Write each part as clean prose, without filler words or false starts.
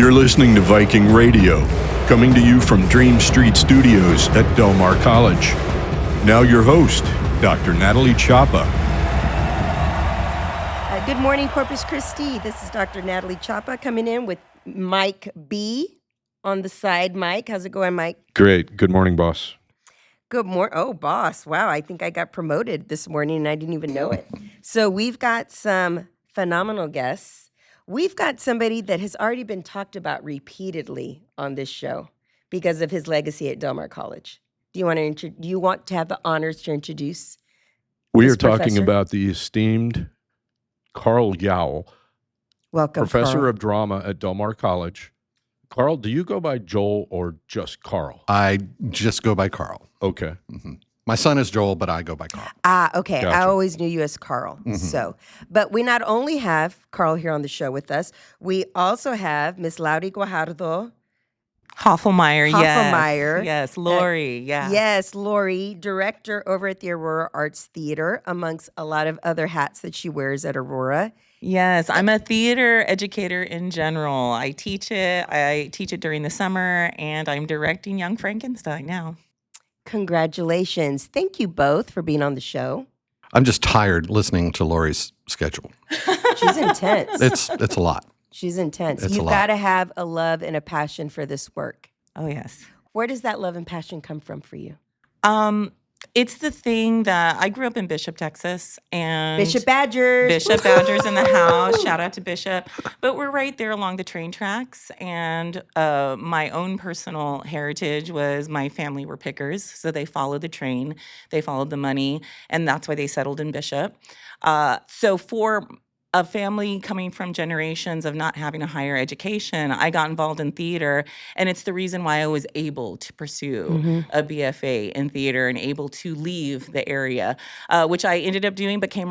You're listening to Viking Radio, coming to you from Dream Street Studios at Del Mar College. Now your host, Dr. Natalie Chapa. Good morning, Corpus Christi. This is Dr. Natalie Chapa coming in with Mike B on the side. Mike, how's it going, Mike? Great. Good morning, boss. Good morning. Oh, boss. Wow, I think I got promoted this morning and I didn't even know it. So we've got some phenomenal guests. We've got somebody that has already been talked about repeatedly on this show because of his legacy at Del Mar College. Do you want to have the honors to introduce? We this are talking professor? about the esteemed Carl Yowell, Welcome, professor Carl. of drama at Del Mar College. Carl, do you go by Joel or just Carl? I just go by Carl. Okay. Mm-hmm. My son is Joel, but I go by Carl. Okay. Gotcha. I always knew you as Carl. Mhm. But we not only have Carl here on the show with us, we also have Miss Laurie Guajardo. Hoefelmeyer, Hoefelmeyer. Yes, Laurie, yeah. Yes, Laurie, director over at the Aurora Arts Theater, amongst a lot of other hats that she wears at Aurora. Yes, I'm a theater educator in general. I teach it during the summer, and I'm directing Young Frankenstein now. Congratulations. Thank you both for being on the show. I'm just tired listening to Laurie's schedule. She's intense. It's a lot. She's intense. It's a You've lot. got to have a love and a passion for this work. Oh, yes. Where does that love and passion come from for you? It's the thing that I grew up in Bishop, Texas, and Bishop Badgers. Bishop Badgers in the house. Shout out to Bishop. But we're right there along the train tracks. And my own personal heritage was my family were pickers. So they followed the train, they followed the money, and that's why they settled in Bishop. So for a family coming from generations of not having a higher education, I got involved in theater, and it's the reason why I was able to pursue a BFA in theater and able to leave the area, which I ended up doing, but came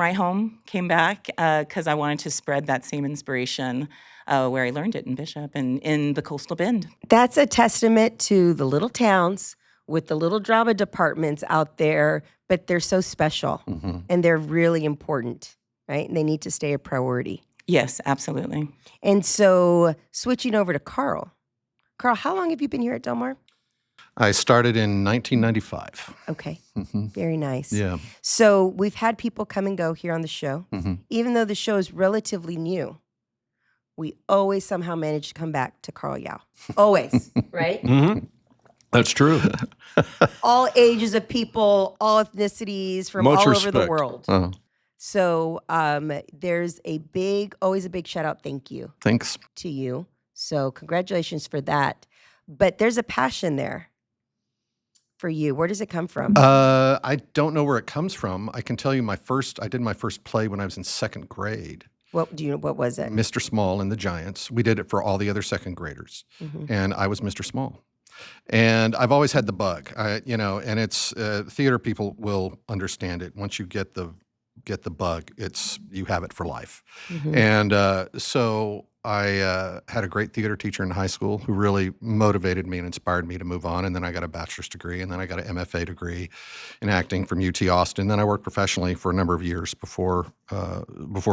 back because I wanted to spread that same inspiration where I learned it in Bishop and in the Coastal Bend. That's a testament to the little towns with the little drama departments out there, but they're so special and they're really important, right? And they need to stay a priority. Yes, absolutely. And so switching over to Carl. Carl, how long have you been here at Del Mar? I started in 1995. Okay, very nice. Yeah. So we've had people come and go here on the show. Mm-hmm. Even though the show is relatively new, we always somehow manage to come back to Carl Yowell. Always, right? Mm-hmm. That's true. All ages of people, all ethnicities from Much all over respect. the world. Uh, So there's always a big shout out thank you thanks. to you. So congratulations for that. But there's a passion there for you. Where does it come from? I don't know where it comes from. I can tell you I did my first play when I was in second grade. What was it? Mr. Small and the Giants. We did it for all the other second graders, and I was Mr. Small. And I've always had the bug, and it's theater people will understand it. Once you get the bug, you have it for life. And so I had a great theater teacher in high school who really motivated me and inspired me to move on. And then I got a bachelor's degree, and then I got an MFA degree in acting from UT Austin. Then I worked professionally for a number of years before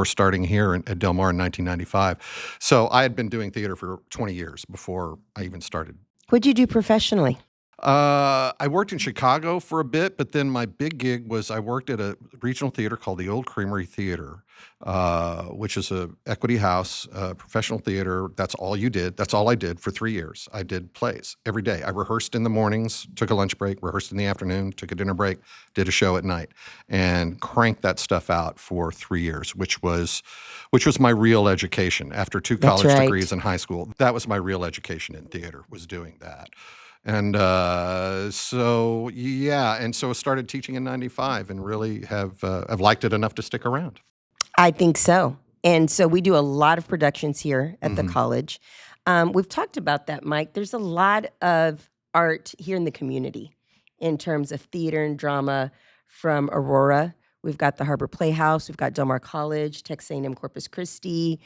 starting here at Del Mar in 1995. So I had been doing theater for 20 years before I even started. What'd you do professionally? I worked in Chicago for a bit, but then my big gig was I worked at a regional theater called the Old Creamery Theater, which is a equity house, professional theater. That's all you did. That's all I did for 3 years. I did plays every day. I rehearsed in the mornings, took a lunch break, rehearsed in the afternoon, took a dinner break, did a show at night, and cranked that stuff out for 3 years, which was my real education. After 2 That's college right. degrees in high school, that was my real education in theater, was doing that. And so I started teaching in 95 and really have liked it enough to stick around. I think so. And so we do a lot of productions here at the college. We've talked about that, Mike. There's a lot of art here in the community in terms of theater and drama from Aurora. We've got the Harbor Playhouse. We've got Del Mar College, Texas A&M Corpus Christi.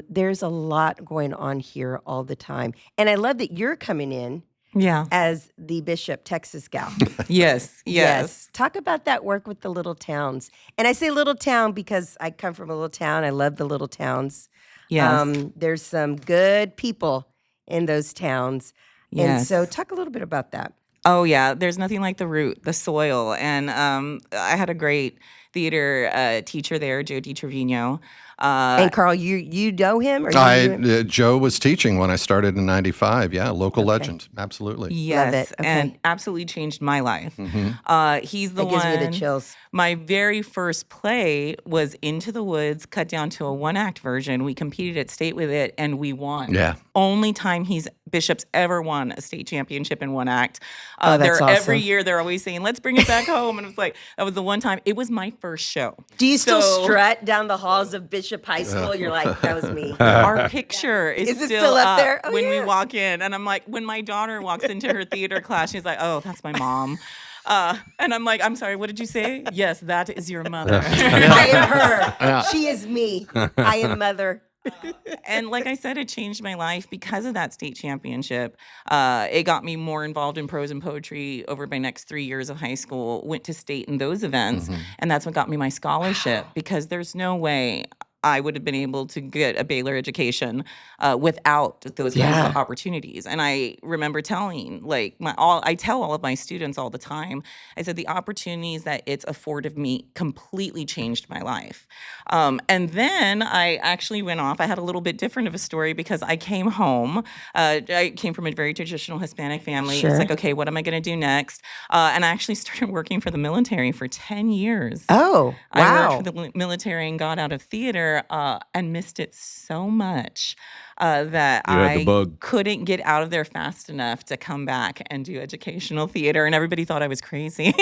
There's a lot going on here all the time. And I love that you're coming in Yeah. as the Bishop, Texas gal. Yes. Talk about that work with the little towns. And I say little town because I come from a little town. I love the little towns. Yes. There's some good people in those towns. And so Yes. talk a little bit about that. Oh, yeah. There's nothing like the root, the soil. And I had a great theater teacher there, Joe DiTrevino. And Carl, you know him? Or you knew him? Joe was teaching when I started in '95. Yeah, local Okay. legend. Absolutely. Love Yes, it. Okay. and absolutely changed my life. He's the That gives me the one. chills. My very first play was Into the Woods, cut down to a one-act version. We competed at state with it, and we won. Yeah. Only time Bishop's ever won a state championship in one act. Oh, that's Every awesome. year they're always saying, "Let's bring it back home," and it was like that was the one time. It was my first show. Do you still So- strut down the halls of Bishop High School? You're like, that was me. Our picture is Is it still still up up there? Oh, when we yeah. walk in, and I'm like, when my daughter walks into her theater class, she's like, "Oh, that's my mom," and I'm like, "I'm sorry, what did you say?" "Yes, that is your mother." I am her. She is me. I am mother. And like I said, it changed my life because of that state championship. It got me more involved in prose and poetry over my next 3 years of high school, went to state in those events, and that's what got me my scholarship because there's no way I would have been able to get a Baylor education without those kinds of opportunities. And I remember telling, I tell all of my students all the time, I said the opportunities that it's afforded me completely changed my life. And then I actually went off. I had a little bit different of a story because I came home. I came from a very traditional Hispanic family. Sure. It's like, okay, what am I going to do next? And I actually started working for the military for 10 years. Oh, I wow. worked for the military and got out of theater and missed it so much that You had the I bug. couldn't get out of there fast enough to come back and do educational theater. And everybody thought I was crazy.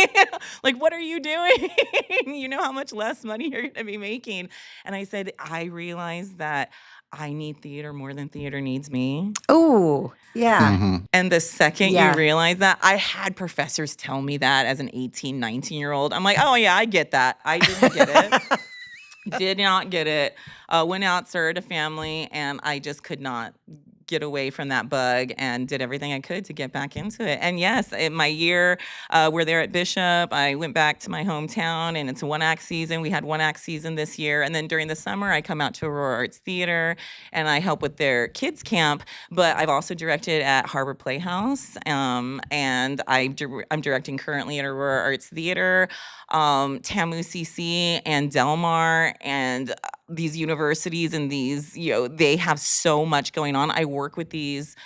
Like, what are you doing? You know how much less money you're going to be making. And I said, I realized that I need theater more than theater needs me. Oh, yeah. Mm-hmm. And the second Yeah. you realize that, I had professors tell me that as an 18, 19-year-old. I'm like, oh, yeah, I get that. I didn't get it. Did not get it. Went out, started a family, and I just could not get away from that bug and did everything I could to get back into it. And yes, in my year, we're there at Bishop. I went back to my hometown, and it's a one-act season. We had one-act season this year. And then during the summer, I come out to Aurora Arts Theater, and I help with their kids' camp. But I've also directed at Harbor Playhouse, and I'm directing currently at Aurora Arts Theater, TAMU CC, and Del Mar, and these universities and these, they have so much going on. I work with these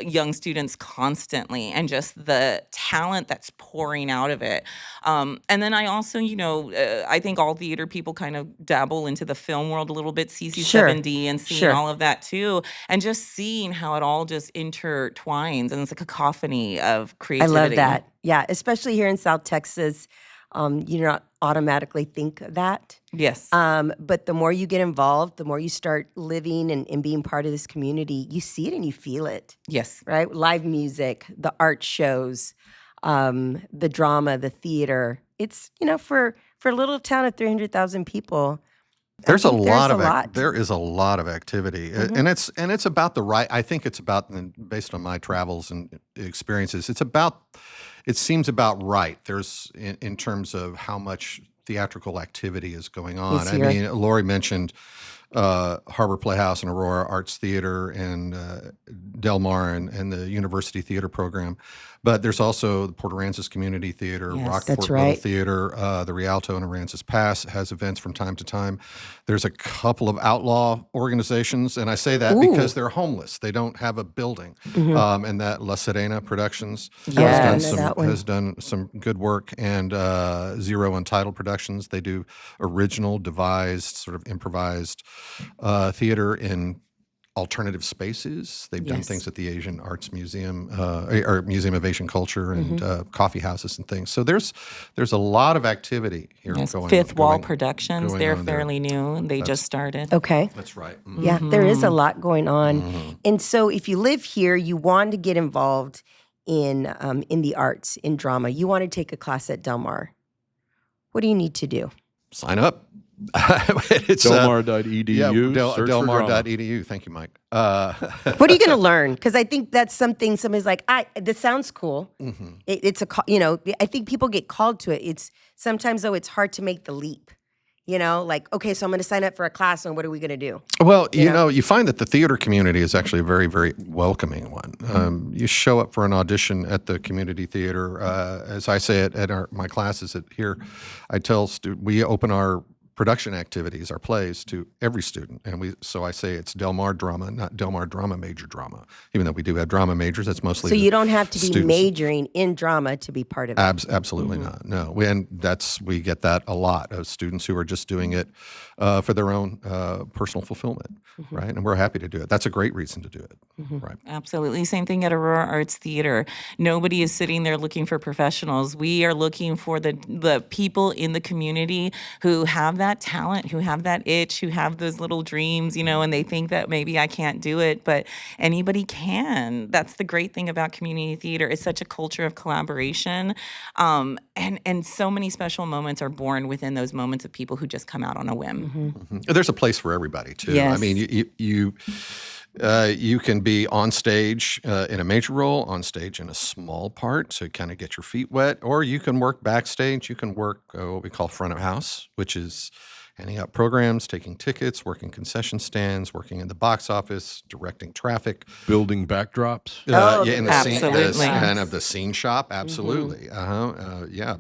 young students constantly and just the talent that's pouring out of it. And then I also, I think all theater people kind of dabble into the film world a little bit, CC7D and seeing all of that too. And just seeing how it all just intertwines and it's a cacophony of I creativity. love that. Yeah, especially here in South Texas, you not automatically think that. Yes. But the more you get involved, the more you start living and being part of this community, you see it and you feel it, Yes. right? Live music, the art shows, the drama, the theater. It's, for a little town of 300,000 people, There is a lot lot of activity, and it's about the right. I think it's about, based on my travels and experiences, it seems about right. There's in terms of how much theatrical activity is going on. Yes, I here. mean, Laurie mentioned Harbor Playhouse and Aurora Arts Theater and Del Mar and the University Theater Program. But there's also the Port Aransas Community Theater, Yes. Rockport That's Little right. Theater, the Rialto and Aransas Pass has events from time to time. There's a couple of outlaw organizations, and I say that because they're homeless. They don't have a building. And that La Serena Productions Yeah, I know that one. has done some good work, and Zero Untitled Productions. They do original, devised, sort of improvised theater in alternative spaces. They've done Yes. things at the Asian Arts Museum or Museum of Asian Culture and coffee houses and things. So there's a lot of activity here Yes. going Fifth Wall going- Productions. going They're on there. fairly new. They just started. Okay. That's right. Yeah, there is a lot going on. And so if you live here, you want to get involved in the arts, in drama. You want to take a class at Del Mar. What do you need to do? Sign up. It's Delmar.edu. yeah, search for drama. Delmar.edu. Thank you, Mike. What are you going to learn? Because I think that's something somebody's like, this sounds cool. It's I think people get called to it. It's sometimes though it's hard to make the leap Like, okay, so I'm going to sign up for a class, and what are we going to do? Well, you find that the theater community is actually a very, very welcoming one. You show up for an audition at the community theater. As I say it at my classes here, I tell students, we open our production activities, our plays, to every student. And so I say it's Del Mar drama, not Del Mar drama major drama. Even though we do have drama majors, that's mostly So you don't have to be students. majoring in drama to be part of it. Absolutely not. No, we get that a lot of students who are just doing it for their own personal fulfillment, right? And we're happy to do it. That's a great reason to do it, right? Absolutely. Same thing at Aurora Arts Theater. Nobody is sitting there looking for professionals. We are looking for the people in the community who have that talent, who have that itch, who have those little dreams, and they think that maybe I can't do it, but anybody can. That's the great thing about community theater. It's such a culture of collaboration. And so many special moments are born within those moments of people who just come out on a whim. There's a place for everybody too. Yes. I mean, you can be on stage in a major role, on stage in a small part to kind of get your feet wet, or you can work backstage. You can work what we call front of house, which is handing out programs, taking tickets, working concession stands, working in the box office, directing traffic, Building backdrops. in the absolutely. scene, kind of the scene shop, absolutely.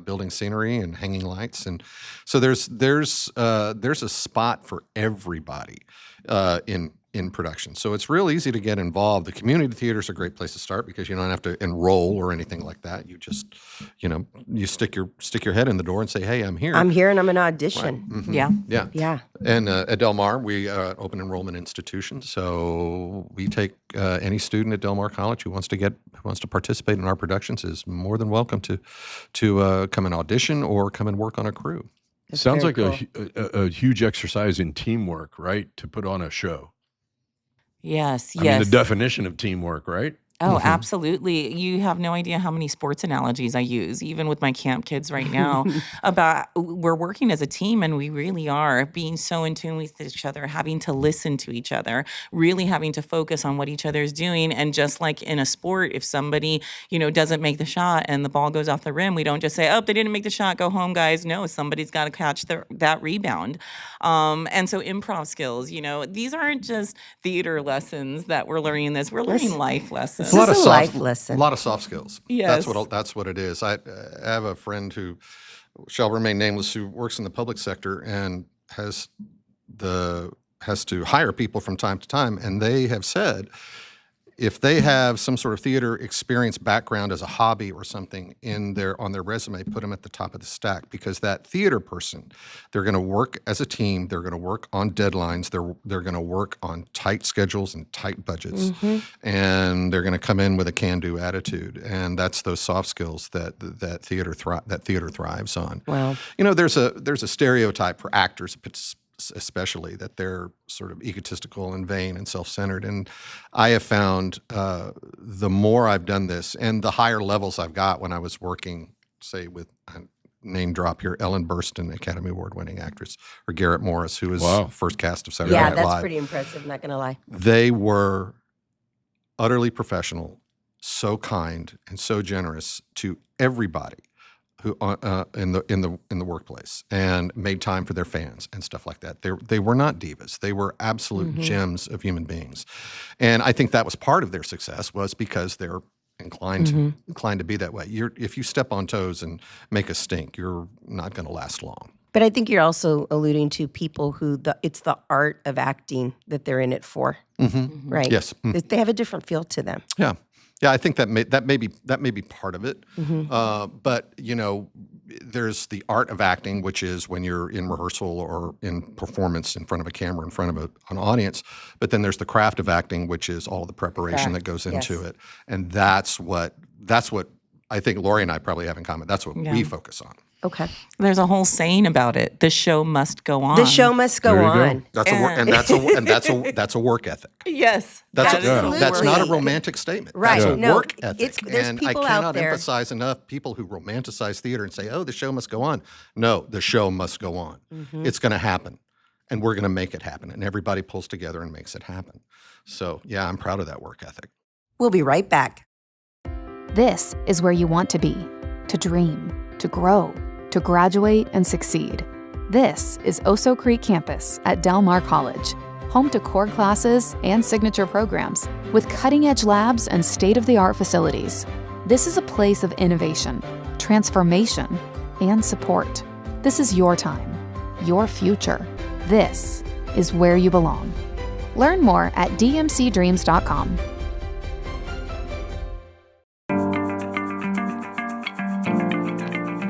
Building scenery and hanging lights, and so there's a spot for everybody in production. So it's real easy to get involved. The community theater is a great place to start because you don't have to enroll or anything like that. You just, you stick your head in the door and say, "Hey, I'm here. I'm here and I'm going to audition." Yeah. Yeah. And at Del Mar, we open enrollment institution, so we take any student at Del Mar College who wants to participate in our productions is more than welcome to come and audition or come and work on a crew. Sounds like very a huge exercise in teamwork, right? To put on a show. Yes. I mean, the definition of teamwork, right? Oh, absolutely. You have no idea how many sports analogies I use, even with my camp kids right now, about we're working as a team, and we really are being so in tune with each other, having to listen to each other, really having to focus on what each other is doing. And just like in a sport, if somebody, doesn't make the shot and the ball goes off the rim, we don't just say, "Oh, they didn't make the shot, go home, guys." No, somebody's got to catch that rebound. And so improv skills, these aren't just theater lessons that we're learning this. We're learning life lessons. This is a life lesson. A lot of soft skills. Yes. That's what it is. I have a friend who shall remain nameless who works in the public sector and has to hire people from time to time, and they have said if they have some sort of theater experience background as a hobby or something on their resume, put them at the top of the stack, because that theater person, they're going to work as a team, they're going to work on deadlines, they're going to work on tight schedules and tight budgets, and they're going to come in with a can-do attitude, and that's those soft skills that theater thrives on. Wow. There's a stereotype for actors especially that they're sort of egotistical and vain and self-centered. And I have found the more I've done this and the higher levels I've got when I was working, say, with name drop here, Ellen Burstyn, Academy Award-winning actress, or Garrett Morris, who was first cast of Saturday Night Live. Yeah, that's pretty impressive, not going to lie. They were utterly professional, so kind and so generous to everybody who in the workplace, and made time for their fans and stuff like that. They were not divas. They were absolute gems of human beings, and I think that was part of their success, was because they're inclined to be that way. If you step on toes and make a stink, you're not going to last long. But I think you're also alluding to people who it's the art of acting that they're in it for, right? Yes. They have a different feel to them. Yeah. Yeah, I think that may be part of it. But there's the art of acting, which is when you're in rehearsal or in performance in front of a camera, in front of an audience. But then there's the craft of acting, which is all the preparation that goes into it, and that's what I think Laurie and I probably have in common. That's what we focus on. Okay. There's a whole saying about it. The show must go on. The show must go There you go. on. That's a work ethic. Yes. That's Absolutely. not a romantic statement. Right. That's a No, work ethic. there's And people I out cannot there- emphasize enough people who romanticize theater and say, "Oh, the show must go on." No, the show must go on. It's going to happen, and we're going to make it happen. And everybody pulls together and makes it happen. So, yeah, I'm proud of that work ethic. We'll be right back. This is where you want to be, to dream, to grow, to graduate and succeed. This is Oso Creek Campus at Del Mar College, home to core classes and signature programs with cutting-edge labs and state-of-the-art facilities. This is a place of innovation, transformation, and support. This is your time, your future. This is where you belong. Learn more at dmcdreams.com.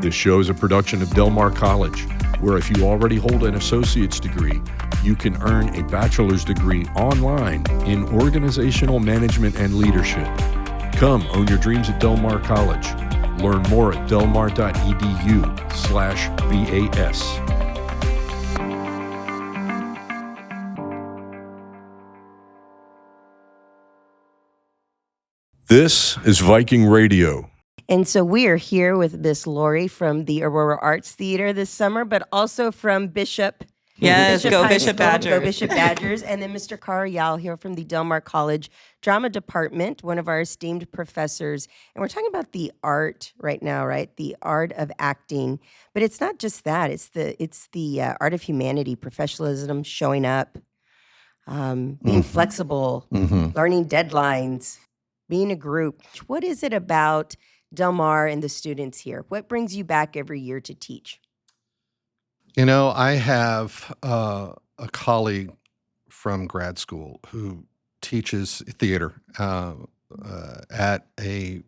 This show is a production of Del Mar College, where if you already hold an associate's degree, you can earn a bachelor's degree online in organizational management and leadership. Come own your dreams at Del Mar College. Learn more at delmar.edu/BAS. This is Viking Radio. And so we are here with Miss Laurie from the Aurora Arts Theater this summer, but also from Bishop. Yes, go High Bishop School, Badgers. Go Bishop Badgers. And then Mr. Carl Yowell here from the Del Mar College Drama Department, one of our esteemed professors. And we're talking about the art right now, right? The art of acting. But it's not just that. It's the art of humanity, professionalism, showing up, being flexible, learning deadlines, being a group. What is it about Del Mar and the students here? What brings you back every year to teach? You know, I have a colleague from grad school who teaches theater at a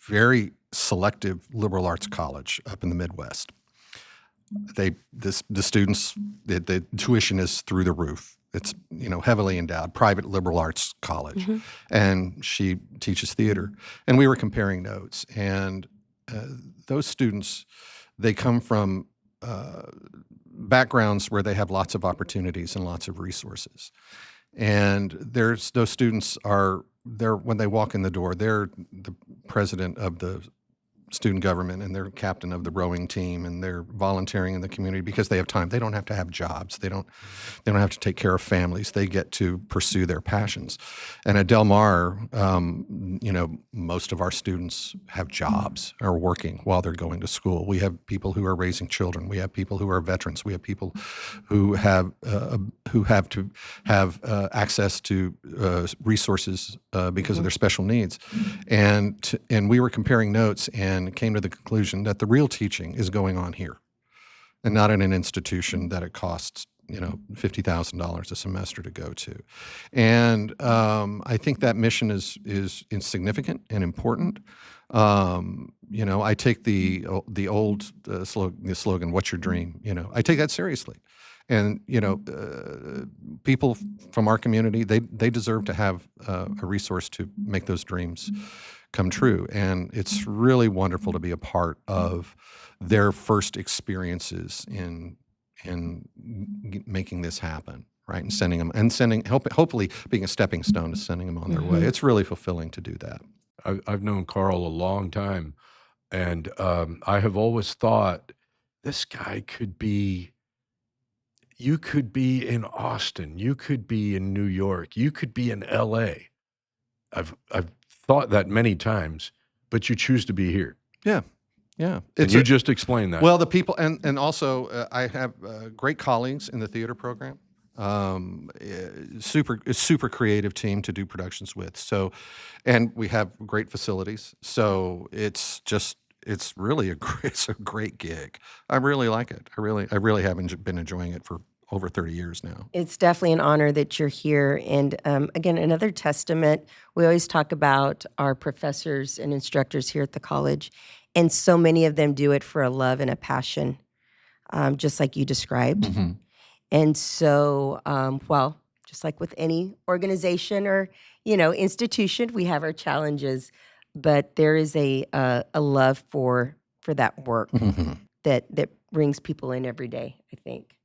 very selective liberal arts college up in the Midwest. The students, the tuition is through the roof. It's, heavily endowed, private liberal arts college. And she teaches theater. And we were comparing notes. And those students, they come from backgrounds where they have lots of opportunities and lots of resources. And those students when they walk in the door, they're the president of the student government and they're captain of the rowing team and they're volunteering in the community because they have time. They don't have to have jobs. They don't have to take care of families. They get to pursue their passions. And at Del Mar, most of our students have jobs, are working while they're going to school. We have people who are raising children. We have people who are veterans. We have people who have to have access to resources because of their special needs. And we were comparing notes and came to the conclusion that the real teaching is going on here and not in an institution that it costs, $50,000 a semester to go to. And I think that mission is insignificant and important. I take the old slogan, "What's your dream?" I take that seriously. And, people from our community, they deserve to have a resource to make those dreams come true. And it's really wonderful to be a part of their first experiences in making this happen, right? And hopefully being a stepping stone to sending them on their way. It's really fulfilling to do that. I've known Carl a long time, and I have always thought this guy you could be in Austin, you could be in New York, you could be in LA. I've thought that many times, but you choose to be here. Yeah. And you just explained that. Well, the people, and also I have great colleagues in the theater program. Super creative team to do productions with. So, and we have great facilities. So it's really a great gig. I really like it. I really have been enjoying it for over 30 years now. It's definitely an honor that you're here. And again, another testament, we always talk about our professors and instructors here at the college, and so many of them do it for a love and a passion, just like you described. And so, just like with any organization or, institution, we have our challenges, but there is a love for that work that brings people in every day, I think.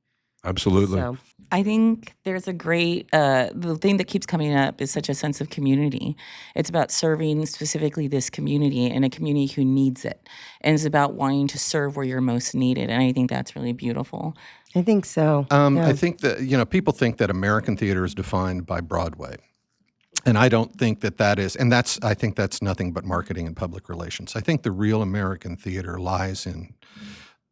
Absolutely. So, I think there's a great, the thing that keeps coming up is such a sense of community. It's about serving specifically this community and a community who needs it. And it's about wanting to serve where you're most needed. And I think that's really beautiful. I think so. I think that, people think that American theater is defined by Broadway. And I don't think that is, and I think that's nothing but marketing and public relations. I think the real American theater lies in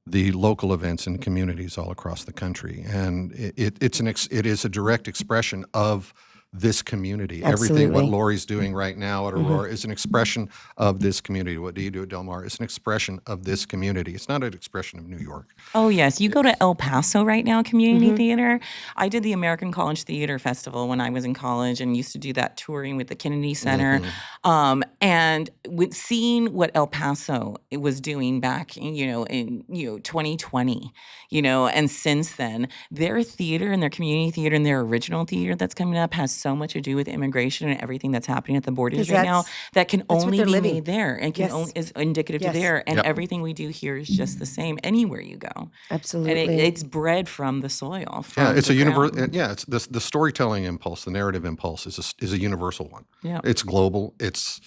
the local events and communities all across the country. And it is a direct expression of this community. Everything what Absolutely. Laurie's doing right now at Aurora is an expression of this community. What do you do at Del Mar is an expression of this community. It's not an expression of New York. Oh, yes. You go to El Paso right now, community theater. I did the American College Theater Festival when I was in college and used to do that touring with the Kennedy Center. And with seeing what El Paso was doing back, in 2020, and since then, their theater and their community theater and their original theater that's coming up has so much to do with immigration and everything that's happening at the borders 'Cause right now that can what only they're be living. made there and can Yes. is indicative Yes. to there. And Yep. everything we do here is just the same anywhere you go. Absolutely. And it's bred from the soil. Yeah, from it's the a universal. ground. Yeah, it's the storytelling impulse, the narrative impulse is a universal one. Yeah. It's global. It's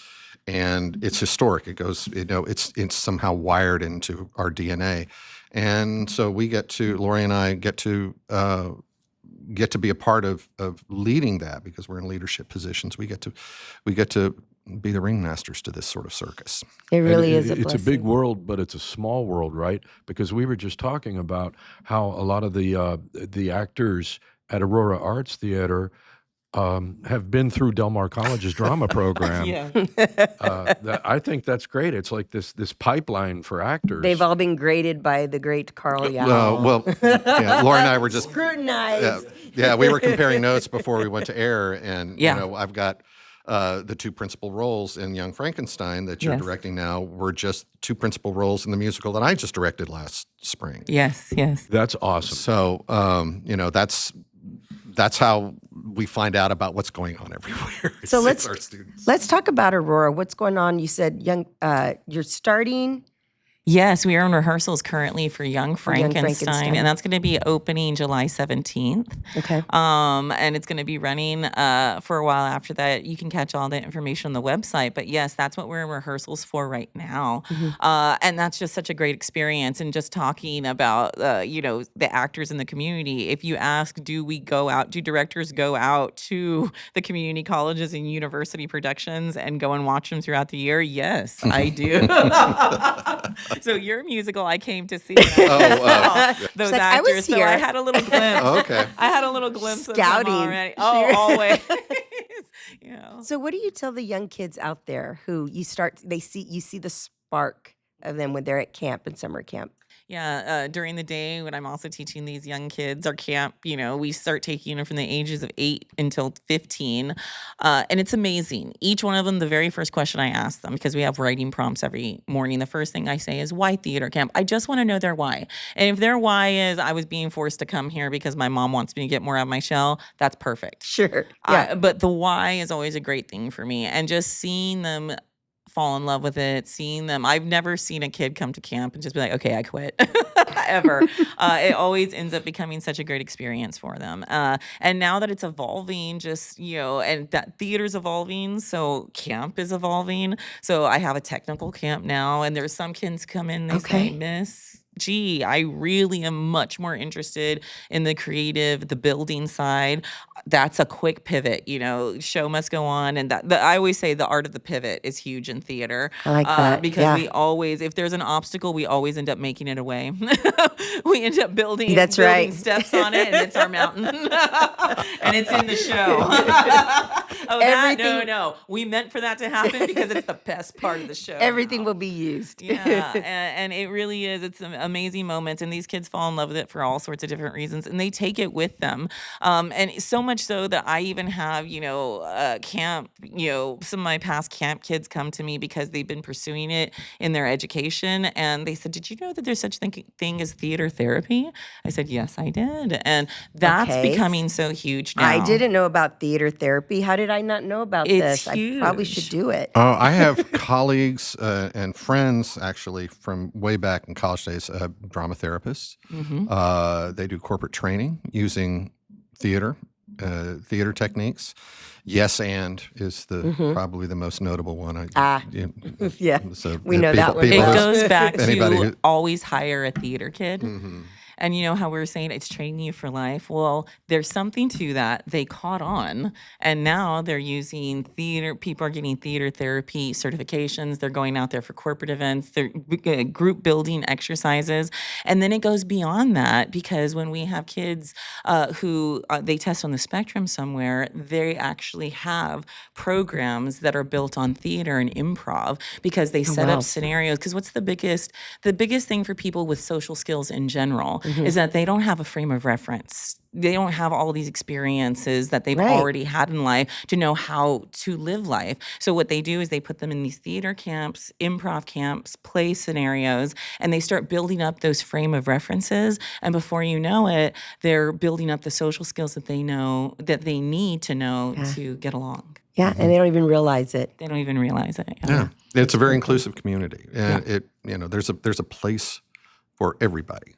historic. It goes. It's somehow wired into our DNA, and so Laurie and I get to be a part of leading that because we're in leadership positions. We get to be the ringmasters to this sort of circus. It really And is a it's a big blessing. world, but it's a small world, right? Because we were just talking about how a lot of the actors at Aurora Arts Theater have been through Del Mar College's drama program. Yeah. I think that's great. It's like this pipeline for actors. They've all been graded by the great Carl Yowell. Yeah, Laurie and I were just Scrutinized. we were comparing notes before we went to air, and Yeah. I've got the two principal roles in Young Frankenstein that you're Yes. directing now were just two principal roles in the musical that I just directed last spring. Yes. That's awesome. So that's how we find out about what's going on everywhere. So It's our students. let's talk about Aurora. What's going on? You said you're starting. Yes, we are in rehearsals currently for Young Young Frankenstein, Frankenstein. and that's going to be opening July 17th. Okay. And it's going to be running for a while after that. You can catch all the information on the website. But yes, that's what we're in rehearsals for right now. And that's just such a great experience. And just talking about, the actors in the community. If you ask, do directors go out to the community colleges and university productions and go and watch them throughout the year? Yes, I do. So your musical, I came to see. Those She's like, I was actors. So here. I had a little glimpse. Okay. I had a little glimpse of Scouting. them already. Oh, always. So what do you tell the young kids out there who you see the spark of them when they're at camp and summer camp? Yeah, during the day when I'm also teaching these young kids, our camp, we start taking them from the ages of 8 until 15. And it's amazing. Each one of them, the very first question I ask them, because we have writing prompts every morning, the first thing I say is, why theater camp? I just want to know their why. And if their why is, I was being forced to come here because my mom wants me to get more out of my shell, that's perfect. Sure. Yeah. But the why is always a great thing for me. And just seeing them fall in love with it, seeing them. I've never seen a kid come to camp and just be like, okay, I quit. Ever. It always ends up becoming such a great experience for them. And now that it's evolving, and that theater's evolving, so camp is evolving. So I have a technical camp now, and there's some kids come in, they say, Miss, gee, I really am much more interested in the creative, the building side. That's a quick pivot, show must go on. And I always say the art of the pivot is huge in theater. I like that. Because we always, if there's an obstacle, we always end up making it away. We end up building That's right. steps on it, and it's our mountain. And it's in the show. No. We meant for that to happen because it's the best part of the show. Everything now. will be used. Yeah, and it really is. It's amazing moments, and these kids fall in love with it for all sorts of different reasons, and they take it with them. And so much so that I even have, camp, some of my past camp kids come to me because they've been pursuing it in their education, and they said, did you know that there's such thing as theater therapy? I said, yes, I did. And that's becoming so huge now. I didn't know about theater therapy. How did I not know about It's this? I probably should huge. do it. I have colleagues and friends actually from way back in college days, drama therapists. They do corporate training using theater techniques. Yes, and is probably the most notable one. Yeah. So We know that one. It goes back anybody to who- always hire a theater kid. And you know how we were saying it's training you for life? Well, there's something to that. They caught on, and now they're using theater. People are getting theater therapy certifications. They're going out there for corporate events. They're group building exercises. And then it goes beyond that, because when we have kids who they test on the spectrum somewhere, they actually have programs that are built on theater and improv, because they set wow. up scenarios. Because what's the biggest thing for people with social skills in general is that they don't have a frame of reference. They don't have all these experiences that they've already had in life to know how to live life. So what they do is they put them in these theater camps, improv camps, play scenarios, and they start building up those frame of references. And before you know it, they're building up the social skills that they know, that they need to know to get along. Yeah, and they don't even realize it. They don't even realize it. Yeah, it's a very inclusive community, and there's a place for everybody,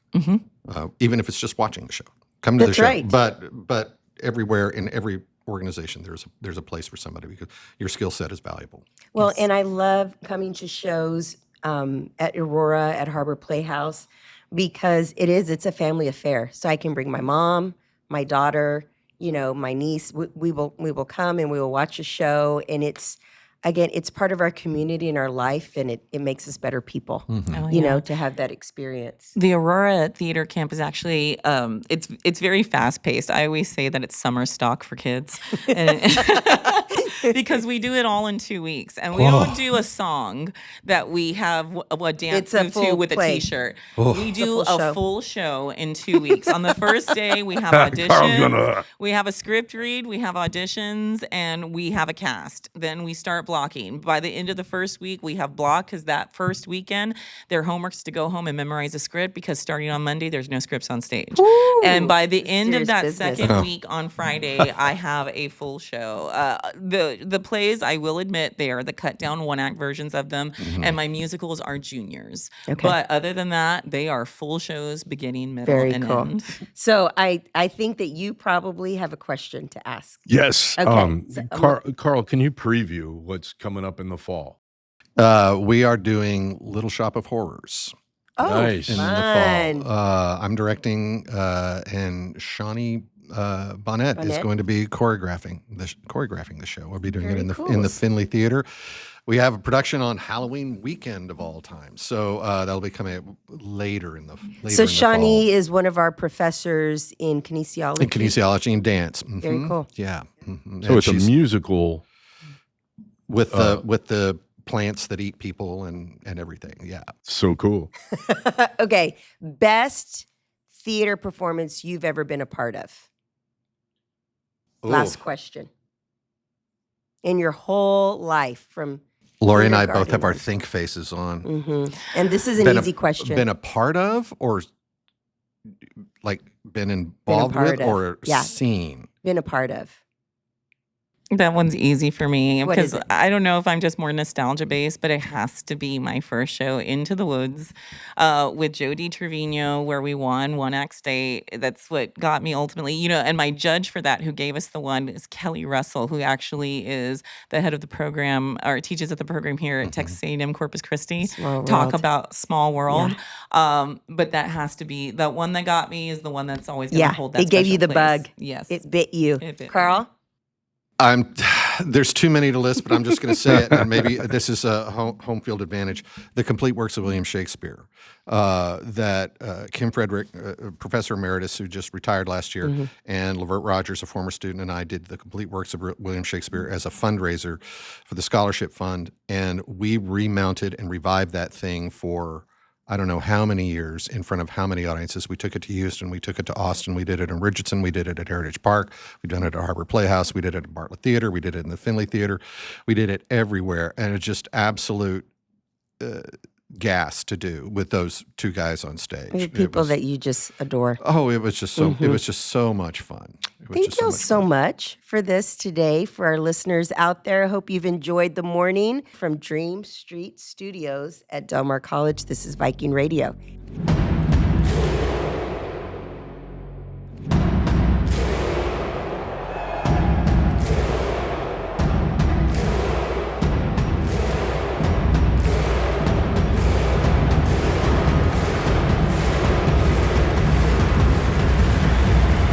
even if it's just watching the show. Come to the show, right. but everywhere in every organization, there's a place for somebody, because your skill set is valuable. Well, and I love coming to shows at Aurora, at Harbor Playhouse, because it's a family affair. So I can bring my mom, my daughter, my niece. We will come and we will watch a show, and it's part of our community and our life, and it makes us better people, to have that experience. The Aurora Theater Camp is actually, it's very fast-paced. I always say that it's summer stock for kids. Because we do it all in 2 weeks. And we don't do a song that we have a dance to with a T-shirt. We do a full show in 2 weeks. On the first day, we have auditions. We have a script read. We have auditions. And we have a cast. Then we start blocking. By the end of the first week, we have block, because that first weekend, their homework's to go home and memorize a script, because starting on Monday, there's no scripts on stage. Ooh, and by the end of that business. second week on Friday, I have a full show. The plays, I will admit, they are the cut down one act versions of them, and my musicals are juniors. Okay. But other than that, they are full shows, beginning, middle, and end. So I think that you probably have a question to ask. Yes. Okay. Carl, can you preview what's coming up in the fall? We are doing Little Shop of Horrors. Oh, Nice. In fun. the fall. I'm directing, and Shawnee Bonnet is going to be choreographing the show. We'll be doing it in the Finley Theater. We have a production on Halloween weekend of all time, so that'll be coming later in the fall. So Shawnee is one of our professors in kinesiology. In kinesiology and dance. Very cool. Yeah. So it's a musical with the plants that eat people and everything. Yeah. So cool. Okay. Best theater performance you've ever been a part of? Last question. In your whole life, from Laurie and I both have our think faces on. Mm-hmm. And this is an easy question. Been a part of, or like been involved with, or seen? Been a part of. That one's easy for me, What is because it? I don't know if I'm just more nostalgia based, but it has to be my first show, Into the Woods, with Jody Trevino, where we won one act state. That's what got me ultimately, and my judge for that, who gave us the one, is Kelly Russell, who actually is the head of the program, or teaches at the program here at Texas A&M Corpus Christi. Talk about small world. Yeah. But that has to be, the one that got me is the one that's always going to hold that it gave you special the place. bug. Yes. It bit you. It bit me. Carl? There's too many to list, but I'm just going to say it, and maybe this is a home field advantage. The complete works of William Shakespeare, that Kim Frederick, Professor Emeritus, who just retired last year, and Lavert Rogers, a former student, and I did the complete works of William Shakespeare as a fundraiser for the Scholarship Fund, and we remounted and revived that thing for I don't know how many years in front of how many audiences. We took it to Houston, we took it to Austin, we did it in Richardson, we did it at Heritage Park, we've done it at Harbor Playhouse, we did it at Bartlett Theater, we did it in the Finley Theater, we did it everywhere, and it's just absolute gas to do with those two guys on stage. The people that you just adore. Oh, it was just so it was just so much fun. Thank you so much for this today. For our listeners out there, I hope you've enjoyed the morning from Dream Street Studios at Del Mar College. This is Viking Radio.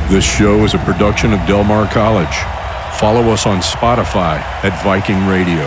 This show is a production of Del Mar College. Follow us on Spotify at Viking Radio.